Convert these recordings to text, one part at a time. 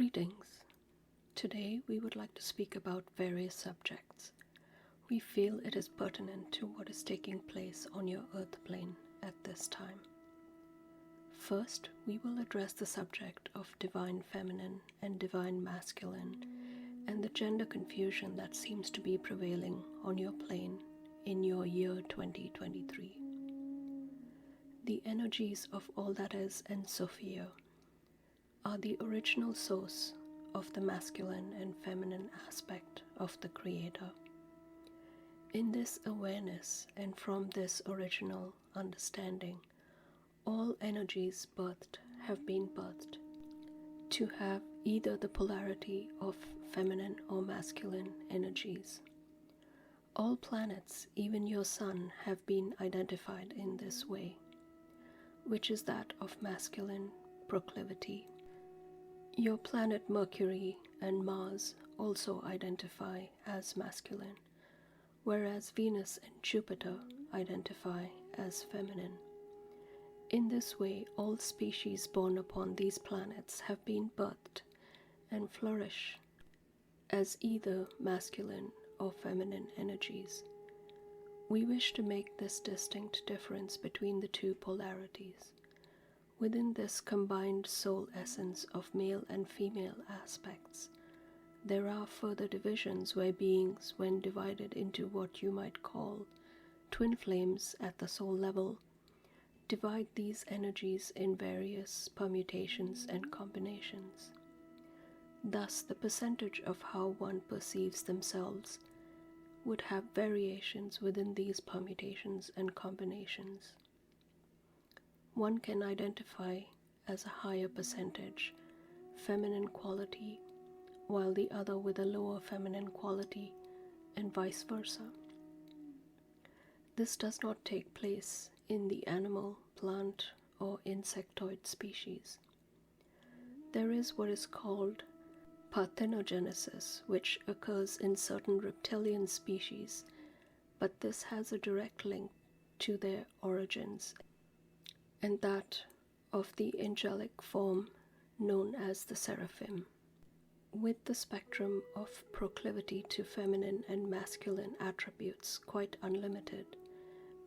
Greetings. Today we would like to speak about various subjects. We feel it is pertinent to what is taking place on your earth plane at this time. First, we will address the subject of divine feminine and divine masculine and the gender confusion that seems to be prevailing on your plane in your year 2023. The energies of all that is and Sophia are the original source of the masculine and feminine aspect of the Creator. In this awareness and from this original understanding, all energies birthed have been birthed to have either the polarity of feminine or masculine energies. All planets, even your sun, have been identified in this way, which is that of masculine proclivity. Your planet Mercury and Mars also identify as masculine, whereas Venus and Jupiter identify as feminine. In this way, all species born upon these planets have been birthed and flourish as either masculine or feminine energies. We wish to make this distinct difference between the two polarities. Within this combined soul essence of male and female aspects, there are further divisions where beings, when divided into what you might call twin flames at the soul level, divide these energies in various permutations and combinations. Thus, the percentage of how one perceives themselves would have variations within these permutations and combinations. One can identify as a higher percentage feminine quality, while the other with a lower feminine quality, and vice versa. This does not take place in the animal, plant, or insectoid species. There is what is called parthenogenesis, which occurs in certain reptilian species, but this has a direct link to their origins and that of the angelic form known as the Seraphim. With the spectrum of proclivity to feminine and masculine attributes quite unlimited,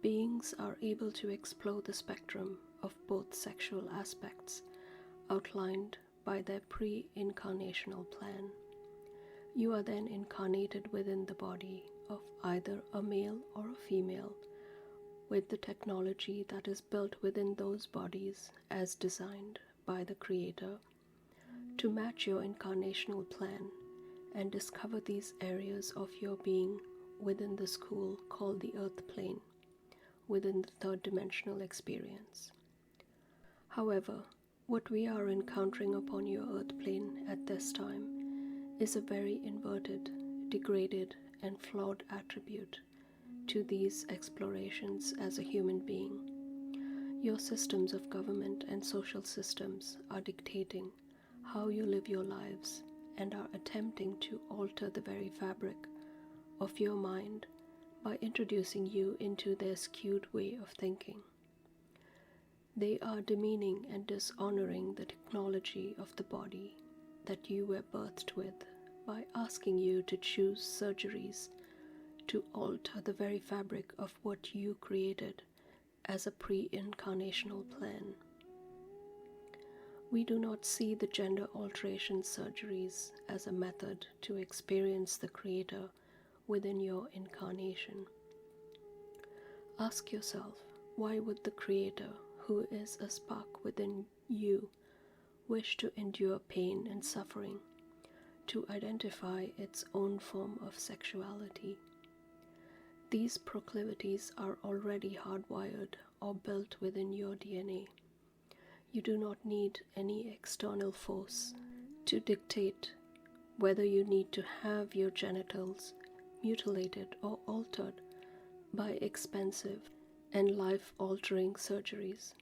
beings are able to explore the spectrum of both sexual aspects outlined by their pre-incarnational plan. You are then incarnated within the body of either a male or a female, with the technology that is built within those bodies as designed by the Creator to match your incarnational plan and discover these areas of your being within the school called the Earth Plane, within the third dimensional experience. However, what we are encountering upon your Earth Plane at this time is a very inverted, degraded, and flawed attribute to these explorations as a human being. Your systems of government and social systems are dictating how you live your lives and are attempting to alter the very fabric of your mind by introducing you into their skewed way of thinking. They are demeaning and dishonoring the technology of the body that you were birthed with by asking you to choose surgeries to alter the very fabric of what you created as a pre-incarnational plan. We do not see the gender alteration surgeries as a method to experience the Creator within your incarnation. Ask yourself, why would the Creator, who is a spark within you, wish to endure pain and suffering to identify its own form of sexuality? These proclivities are already hardwired or built within your DNA. You do not need any external force to dictate whether you need to have your genitals mutilated or altered by expensive and life-altering surgeries.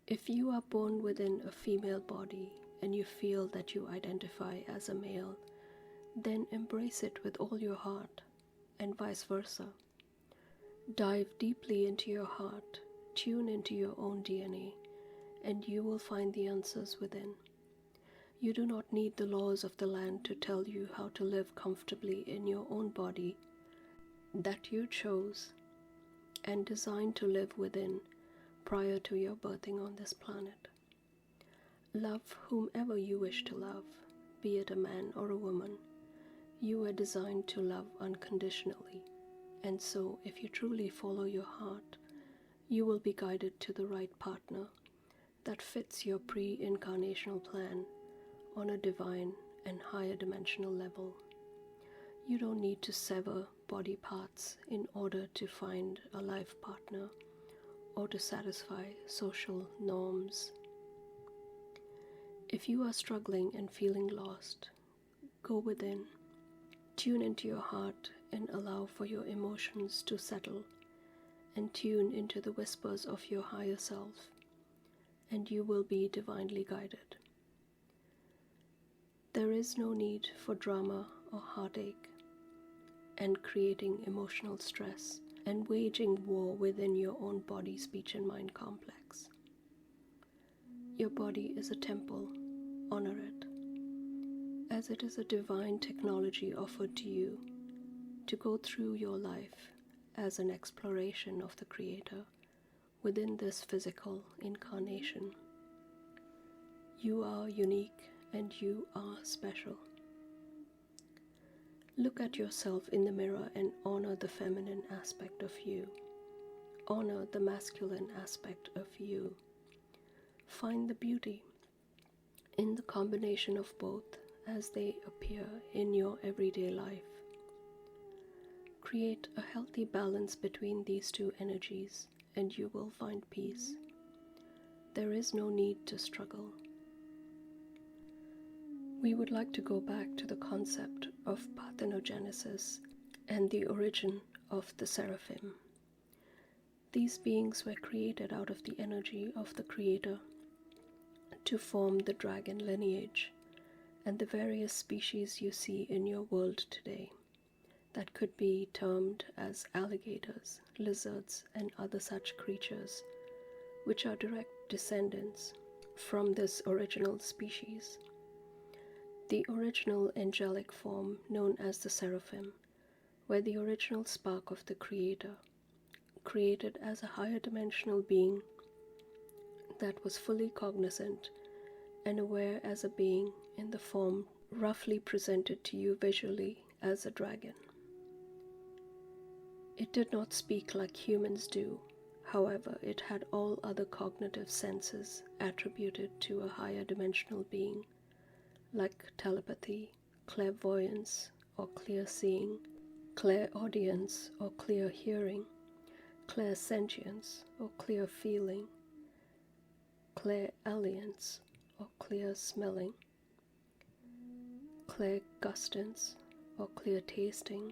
If you are born within a female body and you feel that you identify as a male, then embrace it with all your heart, and vice versa. Dive deeply into your heart, tune into your own DNA, and you will find the answers within. You do not need the laws of the land to tell you how to live comfortably in your own body that you chose and designed to live within prior to your birthing on this planet. Love whomever you wish to love, be it a man or a woman. You were designed to love unconditionally, and so if you truly follow your heart, you will be guided to the right partner that fits your pre-incarnational plan on a divine and higher dimensional level. You don't need to sever body parts in order to find a life partner or to satisfy social norms. If you are struggling and feeling lost, go within, tune into your heart and allow for your emotions to settle, and tune into the whispers of your higher self, and you will be divinely guided. There is no need for drama or heartache and creating emotional stress and waging war within your own body, speech, and mind complex. Your body is a temple. Honor it, as it is a divine technology offered to you to go through your life as an exploration of the Creator within this physical incarnation. You are unique and you are special. Look at yourself in the mirror and honor the feminine aspect of you. Honor the masculine aspect of you. Find the beauty in the combination of both as they appear in your everyday life. Create a healthy balance between these two energies and you will find peace. There is no need to struggle. We would like to go back to the concept of parthenogenesis and the origin of the Seraphim. These beings were created out of the energy of the Creator to form the dragon lineage and the various species you see in your world today that could be termed as alligators, lizards, and other such creatures, which are direct descendants from this original species. The original angelic form known as the Seraphim were the original spark of the Creator, created as a higher dimensional being that was fully cognizant and aware as a being in the form roughly presented to you visually as a dragon. It did not speak like humans do, however, it had all other cognitive senses attributed to a higher dimensional being, like telepathy, clairvoyance or clear seeing, clairaudience or clear hearing, clairsentience or clear feeling, clairalience or clear smelling, clairgustance or clear tasting,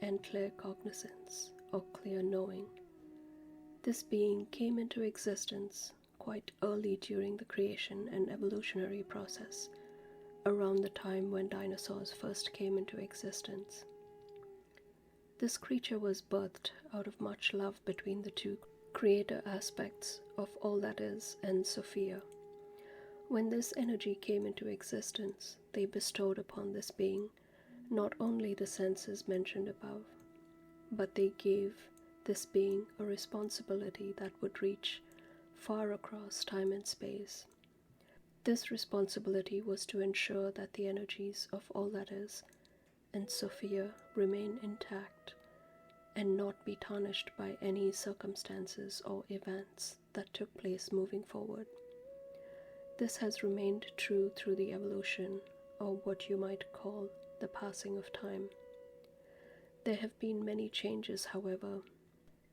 and claircognizance or clear knowing. This being came into existence quite early during the creation and evolutionary process, around the time when dinosaurs first came into existence. This creature was birthed out of much love between the two creator aspects of all that is and Sophia. When this energy came into existence, they bestowed upon this being not only the senses mentioned above, but they gave this being a responsibility that would reach far across time and space. This responsibility was to ensure that the energies of all that is and Sophia remain intact and not be tarnished by any circumstances or events that took place moving forward. This has remained true through the evolution, or what you might call the passing of time. There have been many changes, however,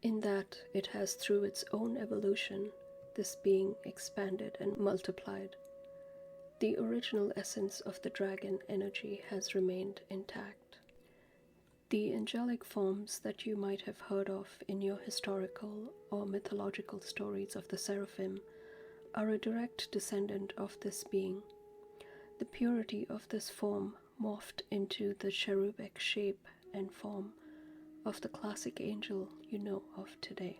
in that it has, through its own evolution, this being expanded and multiplied. The original essence of the dragon energy has remained intact. The angelic forms that you might have heard of in your historical or mythological stories of the Seraphim are a direct descendant of this being. The purity of this form morphed into the cherubic shape and form of the classic angel you know of today.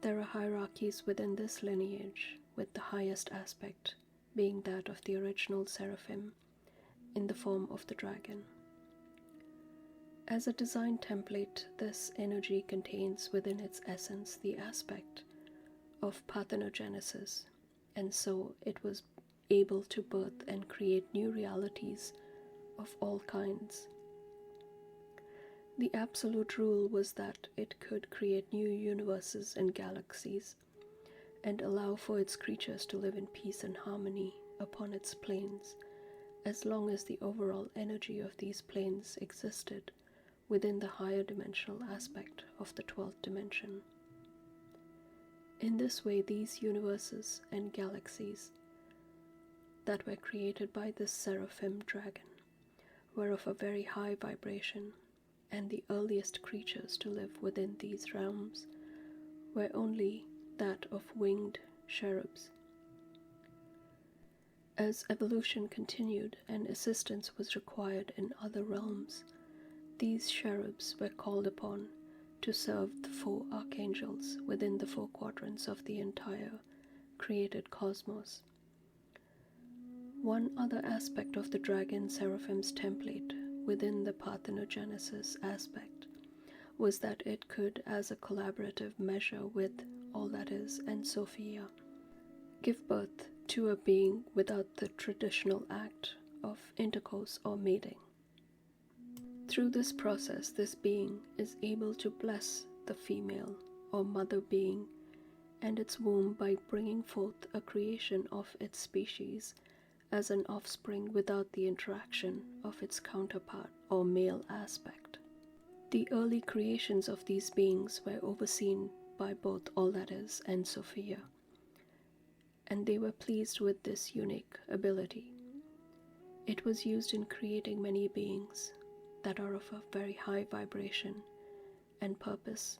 There are hierarchies within this lineage, with the highest aspect being that of the original Seraphim in the form of the dragon. As a design template, this energy contains within its essence the aspect of parthenogenesis, and so it was able to birth and create new realities of all kinds. The absolute rule was that it could create new universes and galaxies, and allow for its creatures to live in peace and harmony upon its planes, as long as the overall energy of these planes existed within the higher dimensional aspect of the 12th dimension. In this way, these universes and galaxies that were created by this Seraphim dragon were of a very high vibration, and the earliest creatures to live within these realms were only that of winged cherubs. As evolution continued and assistance was required in other realms, these cherubs were called upon to serve the 4 archangels within the 4 quadrants of the entire created cosmos. One other aspect of the dragon Seraphim's template within the parthenogenesis aspect was that it could, as a collaborative measure with all that is and Sophia, give birth to a being without the traditional act of intercourse or mating. Through this process, this being is able to bless the female or mother being and its womb by bringing forth a creation of its species as an offspring without the interaction of its counterpart or male aspect. The early creations of these beings were overseen by both All That Is and Sophia, and they were pleased with this unique ability. It was used in creating many beings that are of a very high vibration and purpose,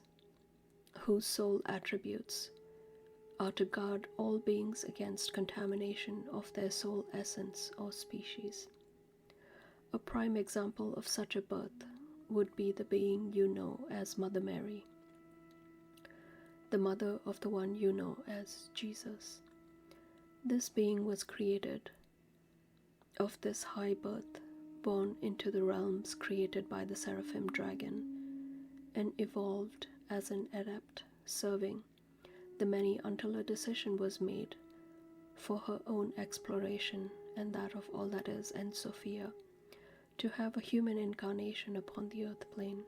whose sole attributes are to guard all beings against contamination of their soul essence or species. A prime example of such a birth would be the being you know as Mother Mary, the mother of the one you know as Jesus. This being was created of this high birth, born into the realms created by the Seraphim dragon, and evolved as an adept serving the many until a decision was made for her own exploration and that of All That Is and Sophia to have a human incarnation upon the earth plane.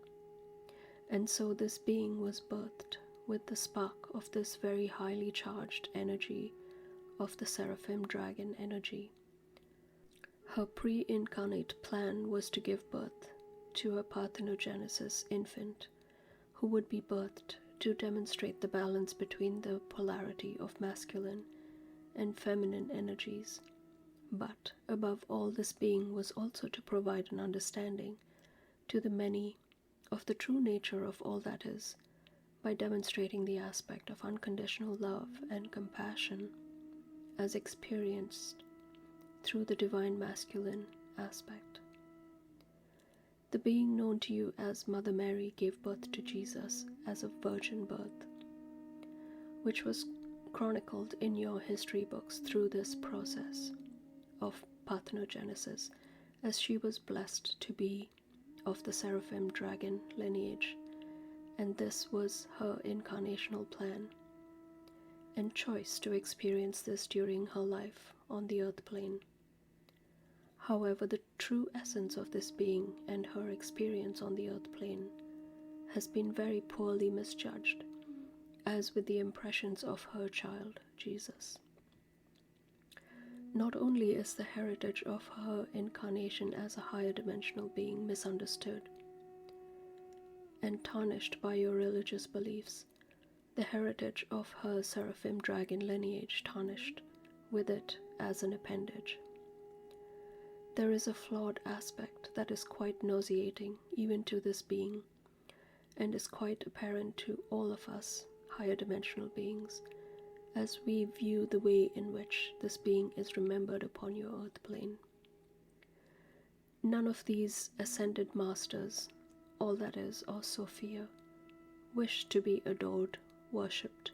And so this being was birthed with the spark of this very highly charged energy of the Seraphim dragon energy. Her pre-incarnate plan was to give birth to a parthenogenesis infant who would be birthed to demonstrate the balance between the polarity of masculine and feminine energies. But above all, this being was also to provide an understanding to the many of the true nature of All That Is by demonstrating the aspect of unconditional love and compassion as experienced through the divine masculine aspect. The being known to you as Mother Mary gave birth to Jesus as a virgin birth, which was chronicled in your history books through this process of parthenogenesis, as she was blessed to be of the Seraphim dragon lineage, and this was her incarnational plan and choice to experience this during her life on the earth plane. However, the true essence of this being and her experience on the earth plane has been very poorly misjudged, as with the impressions of her child, Jesus. Not only is the heritage of her incarnation as a higher dimensional being misunderstood and tarnished by your religious beliefs, the heritage of her Seraphim dragon lineage tarnished with it as an appendage. There is a flawed aspect that is quite nauseating even to this being, and is quite apparent to all of us higher dimensional beings, as we view the way in which this being is remembered upon your earth plane. None of these ascended masters, All That Is or Sophia, wish to be adored, worshipped,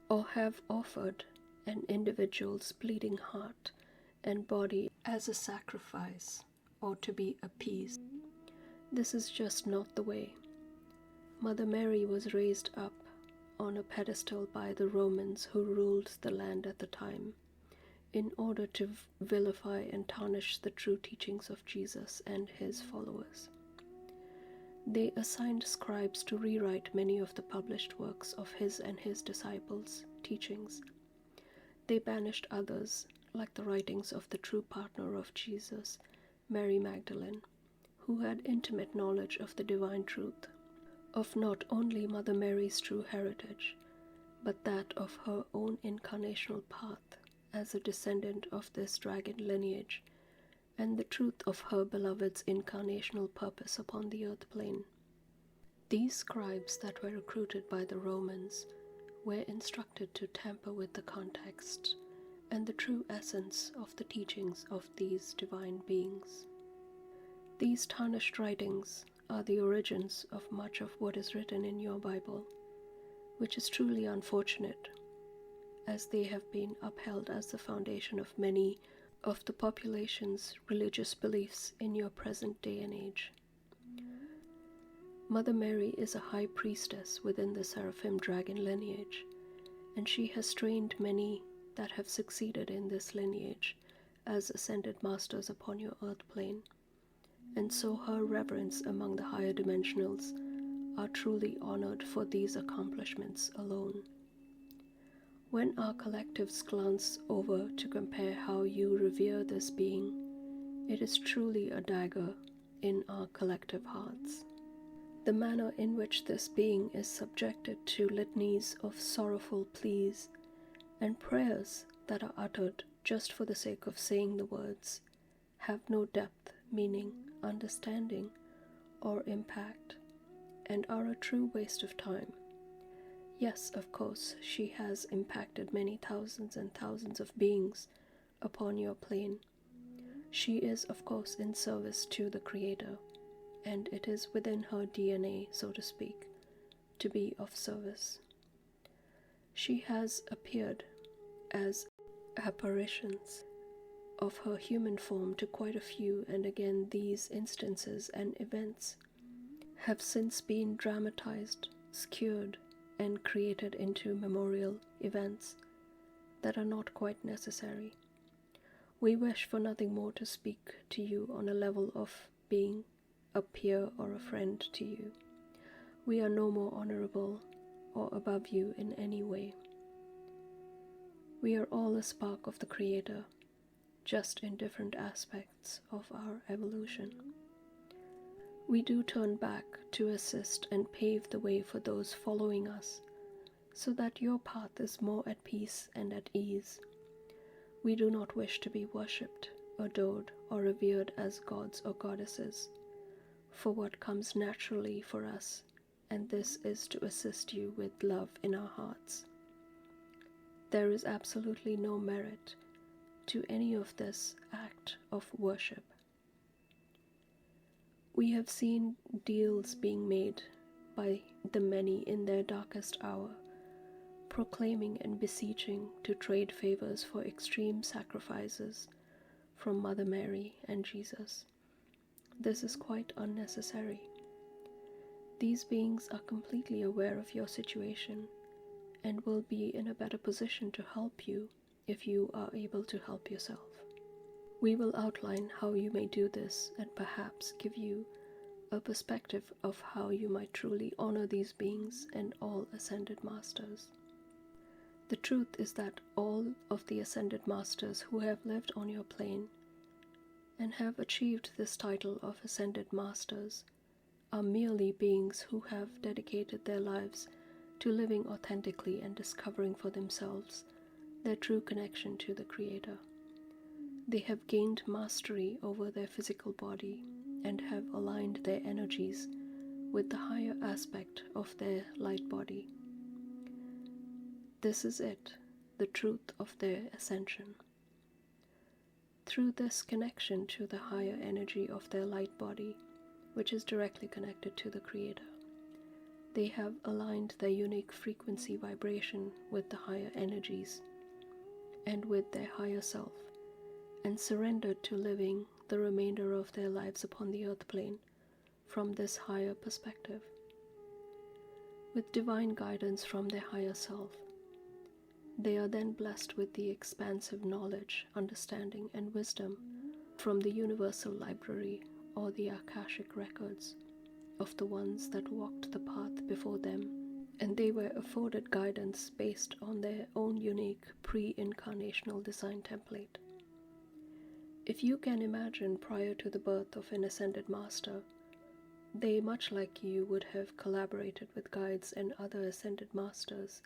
or have offered an individual's bleeding heart and body as a sacrifice or to be appeased. This is just not the way. Mother Mary was raised up on a pedestal by the Romans who ruled the land at the time, in order to vilify and tarnish the true teachings of Jesus and his followers. They assigned scribes to rewrite many of the published works of his and his disciples' teachings. They banished others, like the writings of the true partner of Jesus, Mary Magdalene, who had intimate knowledge of the divine truth, of not only Mother Mary's true heritage, but that of her own incarnational path as a descendant of this dragon lineage, and the truth of her beloved's incarnational purpose upon the earth plane. These scribes that were recruited by the Romans were instructed to tamper with the context and the true essence of the teachings of these divine beings. These tarnished writings are the origins of much of what is written in your Bible, which is truly unfortunate, as they have been upheld as the foundation of many of the population's religious beliefs in your present day and age. Mother Mary is a high priestess within the Seraphim dragon lineage, and she has trained many that have succeeded in this lineage as ascended masters upon your earth plane, and so her reverence among the higher dimensionals are truly honored for these accomplishments alone. When our collectives glance over to compare how you revere this being, it is truly a dagger in our collective hearts. The manner in which this being is subjected to litanies of sorrowful pleas and prayers that are uttered just for the sake of saying the words have no depth, meaning, understanding, or impact, and are a true waste of time. Yes, of course, she has impacted many thousands and thousands of beings upon your plane. She is, of course, in service to the Creator, and it is within her DNA, so to speak, to be of service. She has appeared as apparitions of her human form to quite a few, and again these instances and events have since been dramatized, skewed, and created into memorial events that are not quite necessary. We wish for nothing more to speak to you on a level of being a peer or a friend to you. We are no more honorable or above you in any way. We are all a spark of the Creator, just in different aspects of our evolution. We do turn back to assist and pave the way for those following us, so that your path is more at peace and at ease. We do not wish to be worshipped, adored, or revered as gods or goddesses, for what comes naturally for us, and this is to assist you with love in our hearts. There is absolutely no merit to any of this act of worship. We have seen deals being made by the many in their darkest hour, proclaiming and beseeching to trade favors for extreme sacrifices from Mother Mary and Jesus. This is quite unnecessary. These beings are completely aware of your situation and will be in a better position to help you if you are able to help yourself. We will outline how you may do this and perhaps give you a perspective of how you might truly honor these beings and all ascended masters. The truth is that all of the ascended masters who have lived on your plane and have achieved this title of ascended masters are merely beings who have dedicated their lives to living authentically and discovering for themselves their true connection to the Creator. They have gained mastery over their physical body and have aligned their energies with the higher aspect of their light body. This is it, the truth of their ascension. Through this connection to the higher energy of their light body, which is directly connected to the Creator, they have aligned their unique frequency vibration with the higher energies and with their higher self, and surrendered to living the remainder of their lives upon the earth plane from this higher perspective. With divine guidance from their higher self, they are then blessed with the expansive knowledge, understanding, and wisdom from the universal library or the Akashic records of the ones that walked the path before them, and they were afforded guidance based on their own unique pre-incarnational design template. If you can imagine, prior to the birth of an ascended master, they, much like you, would have collaborated with guides and other ascended masters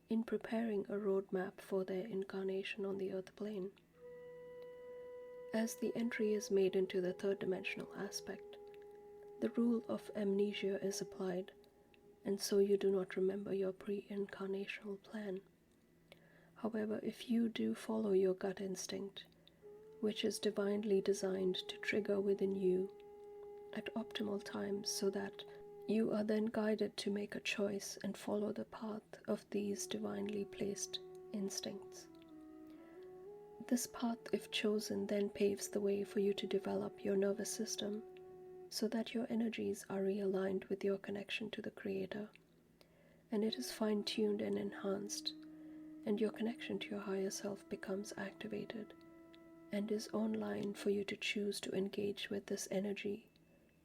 in preparing a roadmap for their incarnation on the earth plane. As the entry is made into the third dimensional aspect, the rule of amnesia is applied, and so you do not remember your pre-incarnational plan. However, if you do follow your gut instinct, which is divinely designed to trigger within you at optimal times so that you are then guided to make a choice and follow the path of these divinely placed instincts. This path, if chosen, then paves the way for you to develop your nervous system so that your energies are realigned with your connection to the Creator, and it is fine-tuned and enhanced, and your connection to your higher self becomes activated and is online for you to choose to engage with this energy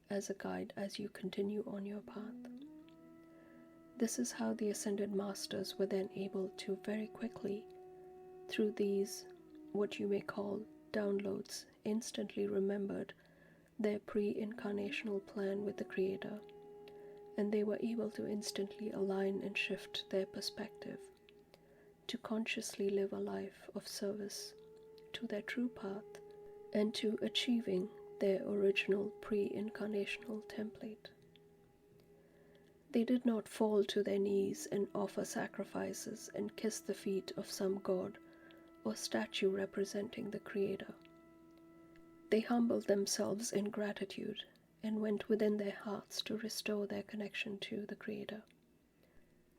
as a guide as you continue on your path. This is how the Ascended Masters were then able to very quickly, through these, what you may call downloads, instantly remembered their pre-incarnational plan with the Creator, and they were able to instantly align and shift their perspective to consciously live a life of service to their true path and to achieving their original pre-incarnational template. They did not fall to their knees and offer sacrifices and kiss the feet of some god or statue representing the Creator. They humbled themselves in gratitude and went within their hearts to restore their connection to the Creator.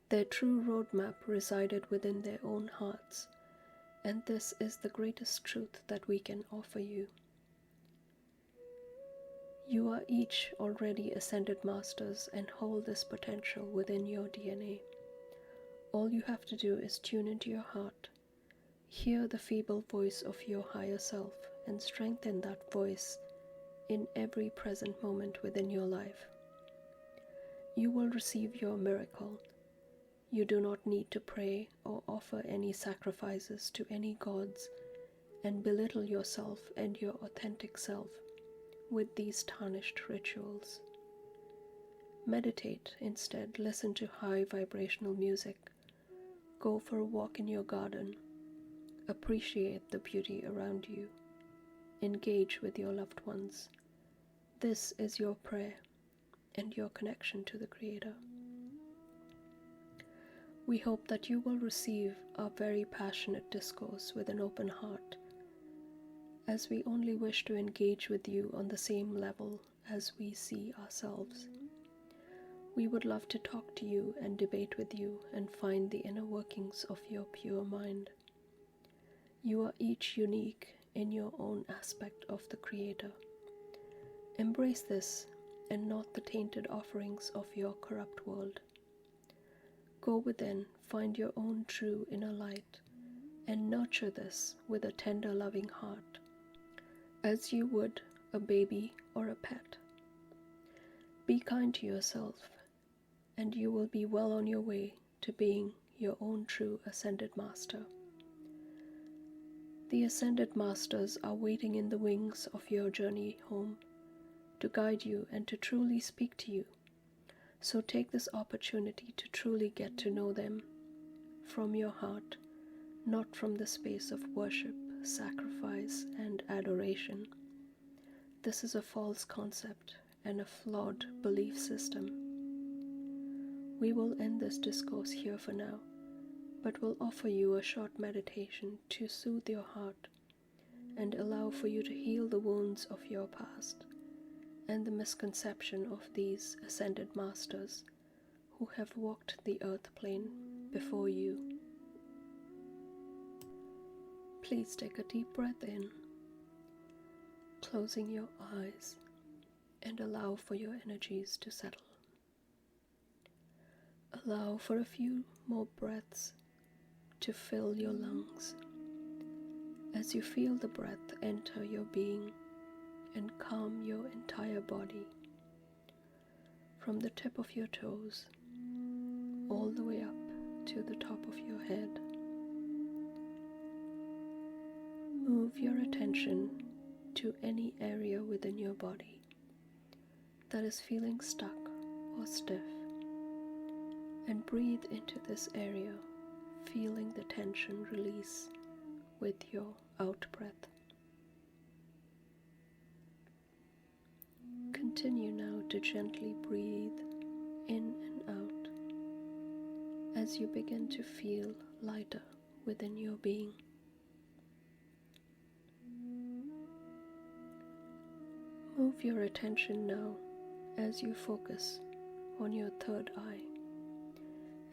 Their true roadmap resided within their own hearts, and this is the greatest truth that we can offer you. You are each already ascended masters and hold this potential within your DNA. All you have to do is tune into your heart, hear the feeble voice of your higher self, and strengthen that voice in every present moment within your life. You will receive your miracle. You do not need to pray or offer any sacrifices to any gods and belittle yourself and your authentic self with these tarnished rituals. Meditate instead, listen to high vibrational music, go for a walk in your garden, appreciate the beauty around you, engage with your loved ones. This is your prayer and your connection to the Creator. We hope that you will receive our very passionate discourse with an open heart, as we only wish to engage with you on the same level as we see ourselves. We would love to talk to you and debate with you and find the inner workings of your pure mind. You are each unique in your own aspect of the Creator. Embrace this and not the tainted offerings of your corrupt world. Go within, find your own true inner light, and nurture this with a tender, loving heart, as you would a baby or a pet. Be kind to yourself, and you will be well on your way to being your own true Ascended Master. The Ascended Masters are waiting in the wings of your journey home to guide you and to truly speak to you. So take this opportunity to truly get to know them from your heart, not from the space of worship, sacrifice, and adoration. This is a false concept and a flawed belief system. We will end this discourse here for now, but will offer you a short meditation to soothe your heart and allow for you to heal the wounds of your past and the misconception of these Ascended Masters who have walked the earth plane before you. Please take a deep breath in closing your eyes and allow for your energies to settle. Allow for a few more breaths to fill your lungs as you feel the breath enter your being and calm your entire body from the tip of your toes all the way up to the top of your head. Move your attention to any area within your body that is feeling stuck or stiff, and breathe into this area, feeling the tension release with your out breath. Continue now to gently breathe in and out as you begin to feel lighter within your being. Move your attention now as you focus on your third eye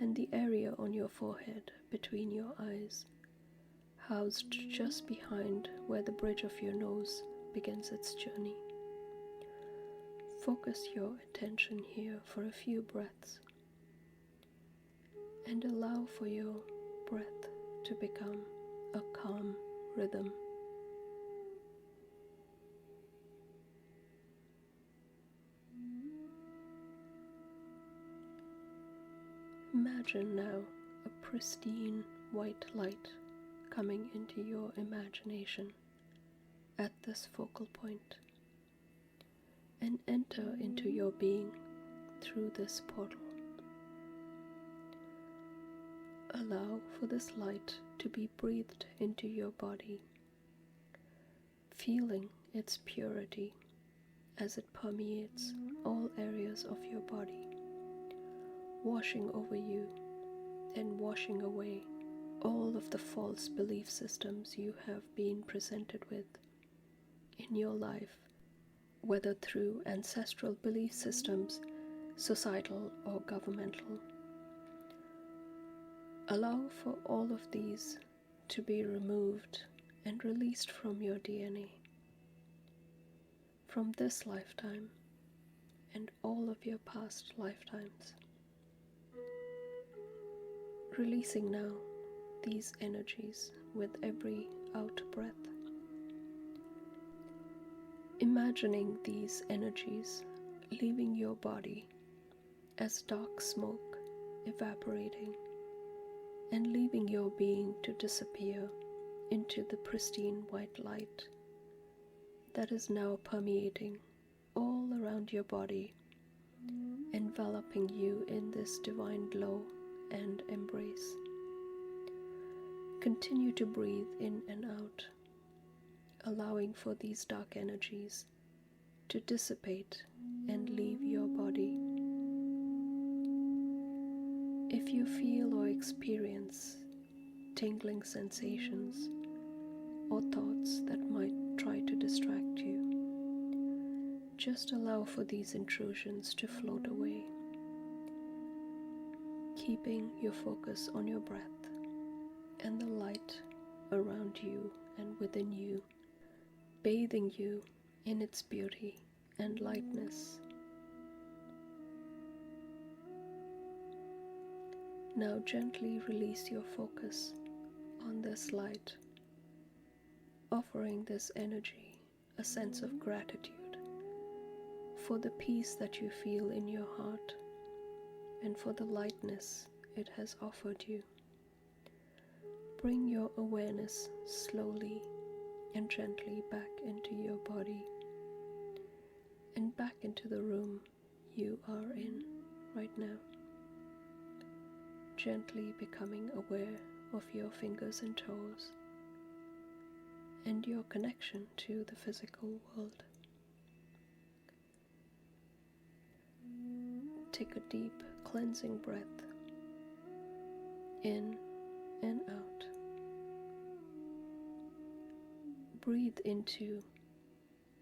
and the area on your forehead between your eyes, housed just behind where the bridge of your nose begins its journey. Focus your attention here for a few breaths and allow for your breath to become a calm rhythm. Imagine now a pristine white light coming into your imagination at this focal point, and enter into your being through this portal. Allow for this light to be breathed into your body, feeling its purity as it permeates all areas of your body, washing over you and washing away all of the false belief systems you have been presented with in your life, whether through ancestral belief systems, societal or governmental. Allow for all of these to be removed and released from your DNA, from this lifetime and all of your past lifetimes. Releasing now these energies with every out breath. Imagining these energies leaving your body as dark smoke evaporating and leaving your being to disappear into the pristine white light that is now permeating all around your body, enveloping you in this divine glow and embrace. Continue to breathe in and out, allowing for these dark energies to dissipate and leave your body. If you feel or experience tingling sensations or thoughts that might try to distract you, just allow for these intrusions to float away, keeping your focus on your breath and the light around you and within you, bathing you in its beauty and lightness. Now gently release your focus on this light, offering this energy a sense of gratitude for the peace that you feel in your heart and for the lightness it has offered you. Bring your awareness slowly and gently back into your body and back into the room you are in right now, gently becoming aware of your fingers and toes and your connection to the physical world. Take a deep cleansing breath in and out. Breathe into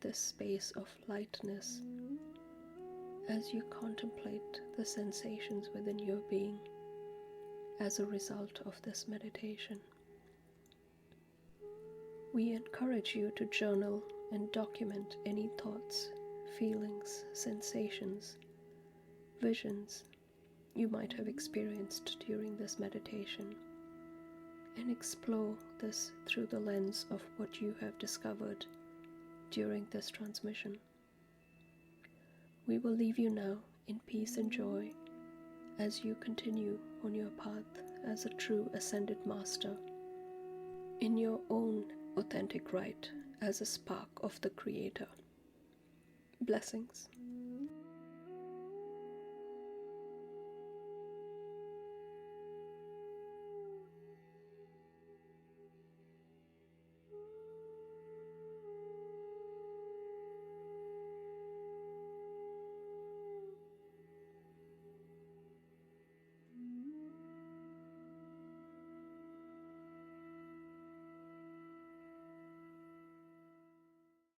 this space of lightness as you contemplate the sensations within your being as a result of this meditation. We encourage you to journal and document any thoughts, feelings, sensations, visions you might have experienced during this meditation, and explore this through the lens of what you have discovered during this transmission. We will leave you now in peace and joy as you continue on your path as a true ascended master, in your own authentic right as a spark of the Creator. Blessings.